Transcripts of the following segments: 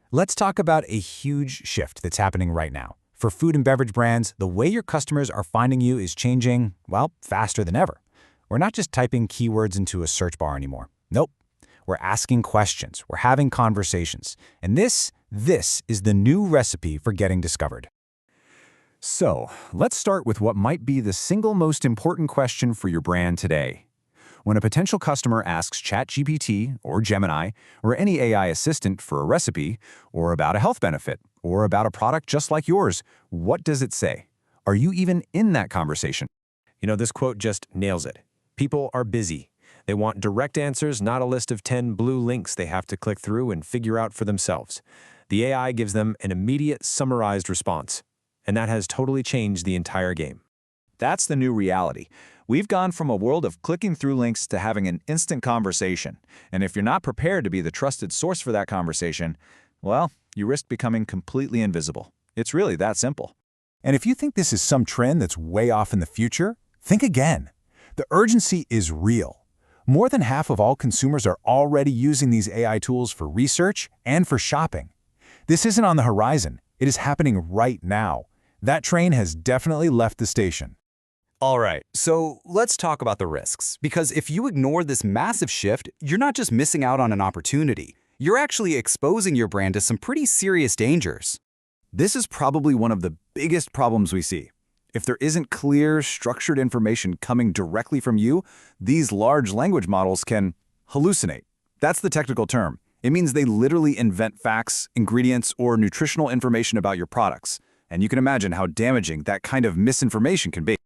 Let's talk about a huge shift that's happening right now. For food and beverage brands, the way your customers are finding you is changing, well, faster than ever. We're not just typing keywords into a search bar anymore. Nope. We're asking questions. We're having conversations. And this is the new recipe for getting discovered. So, let's start with what might be the single most important question for your brand today. When a potential customer asks ChatGPT or Gemini or any AI assistant for a recipe, or about a health benefit, or about a product just like yours, what does it say? Are you even in that conversation? This quote just nails it. People are busy. They want direct answers, not a list of 10 blue links they have to click through and figure out for themselves. The AI gives them an immediate, summarized response. And that has totally changed the entire game. That's the new reality. We've gone from a world of clicking through links to having an instant conversation. And if you're not prepared to be the trusted source for that conversation, well, you risk becoming completely invisible. It's really that simple. And if you think this is some trend that's way off in the future, think again. The urgency is real. More than half of all consumers are already using these AI tools for research and for shopping. This isn't on the horizon. It is happening right now. That train has definitely left the station. All right, so let's talk about the risks, because if you ignore this massive shift, you're not just missing out on an opportunity. You're actually exposing your brand to some pretty serious dangers. This is probably one of the biggest problems we see. If there isn't clear, structured information coming directly from you, these large language models can hallucinate. That's the technical term. It means they literally invent facts, ingredients, or nutritional information about your products. And you can imagine how damaging that kind of misinformation can be.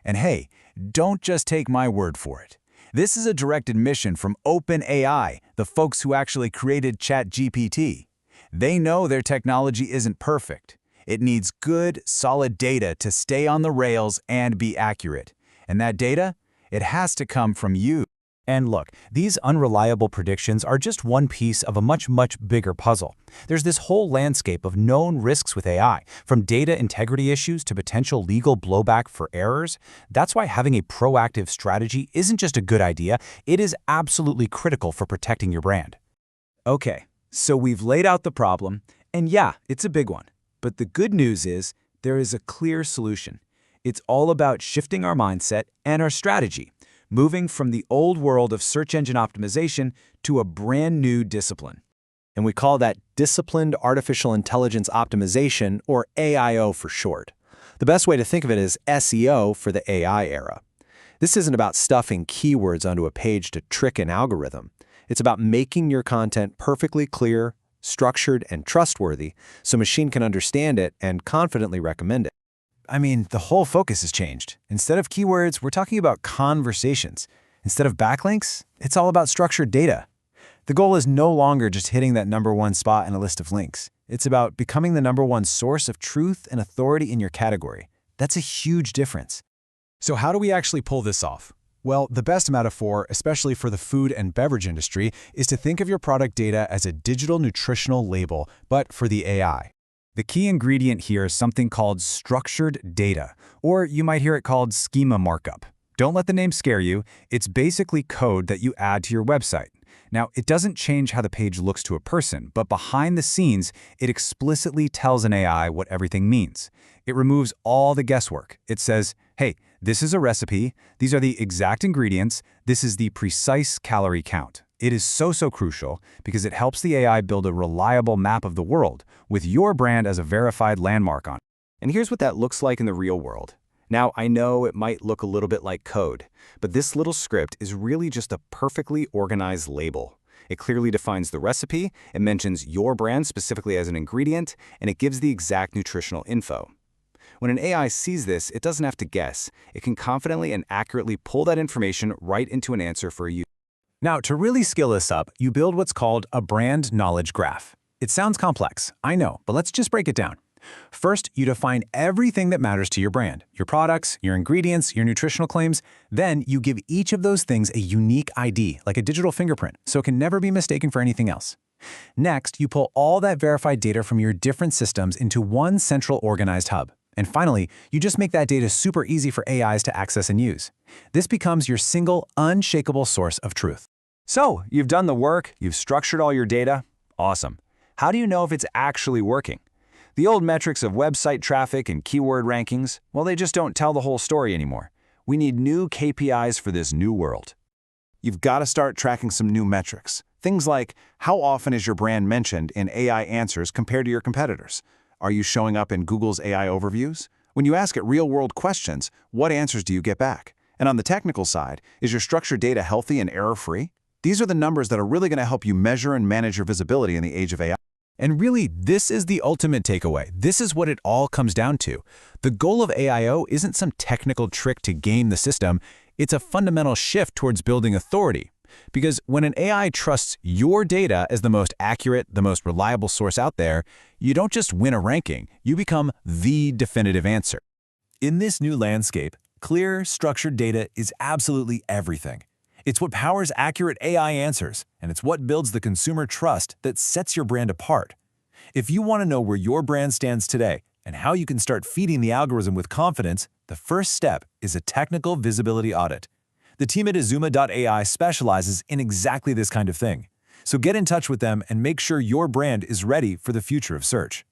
And hey, don't just take my word for it. This is a direct admission from OpenAI, the folks who actually created ChatGPT. They know their technology isn't perfect. It needs good, solid data to stay on the rails and be accurate. And that data? It has to come from you. And look, these unreliable predictions are just one piece of a much bigger puzzle. There's this whole landscape of known risks with AI, from data integrity issues to potential legal blowback for errors. That's why having a proactive strategy isn't just a good idea, it is absolutely critical for protecting your brand. Okay, so we've laid out the problem, and yeah, it's a big one. But the good news is there is a clear solution. It's all about shifting our mindset and our strategy, moving from the old world of search engine optimization to a brand new discipline. And we call that Disciplined Artificial Intelligence Optimization, or AIO for short. The best way to think of it is SEO for the AI era. This isn't about stuffing keywords onto a page to trick an algorithm. It's about making your content perfectly clear, structured, and trustworthy so a machine can understand it and confidently recommend it. I mean, the whole focus has changed. Instead of keywords, we're talking about conversations. Instead of backlinks, it's all about structured data. The goal is no longer just hitting that #1 spot in a list of links. It's about becoming the #1 source of truth and authority in your category. That's a huge difference. So how do we actually pull this off? Well, the best metaphor, especially for the food and beverage industry, is to think of your product data as a digital nutritional label, but for the AI. The key ingredient here is something called structured data, or you might hear it called schema markup. Don't let the name scare you. It's basically code that you add to your website. Now, it doesn't change how the page looks to a person, but behind the scenes, it explicitly tells an AI what everything means. It removes all the guesswork. It says, hey, this is a recipe, these are the exact ingredients, this is the precise calorie count. It is so crucial because it helps the AI build a reliable map of the world with your brand as a verified landmark on it. And here's what that looks like in the real world. Now, I know it might look a little bit like code, but this little script is really just a perfectly organized label. It clearly defines the recipe, it mentions your brand specifically as an ingredient, and it gives the exact nutritional info. When an AI sees this, it doesn't have to guess. It can confidently and accurately pull that information right into an answer for a user. Now, to really scale this up, you build what's called a brand knowledge graph. It sounds complex, I know, but let's just break it down. First, you define everything that matters to your brand, your products, your ingredients, your nutritional claims. Then you give each of those things a unique ID, like a digital fingerprint, so it can never be mistaken for anything else. Next, you pull all that verified data from your different systems into one central organized hub. And finally, you just make that data super easy for AIs to access and use. This becomes your single, unshakable source of truth. So, you've done the work, you've structured all your data. Awesome. How do you know if it's actually working? The old metrics of website traffic and keyword rankings, well, they just don't tell the whole story anymore. We need new KPIs for this new world. You've got to start tracking some new metrics. Things like, how often is your brand mentioned in AI answers compared to your competitors? Are you showing up in Google's AI overviews? When you ask it real-world questions, what answers do you get back? And on the technical side, is your structured data healthy and error-free? These are the numbers that are really going to help you measure and manage your visibility in the age of AI. And really, this is the ultimate takeaway. This is what it all comes down to. The goal of AIO isn't some technical trick to game the system. It's a fundamental shift towards building authority. Because when an AI trusts your data as the most accurate, the most reliable source out there, you don't just win a ranking, you become the definitive answer. In this new landscape, clear, structured data is absolutely everything. It's what powers accurate AI answers, and it's what builds the consumer trust that sets your brand apart. If you want to know where your brand stands today and how you can start feeding the algorithm with confidence, the first step is a technical visibility audit. The team at Azuma.ai specializes in exactly this kind of thing. So get in touch with them and make sure your brand is ready for the future of search.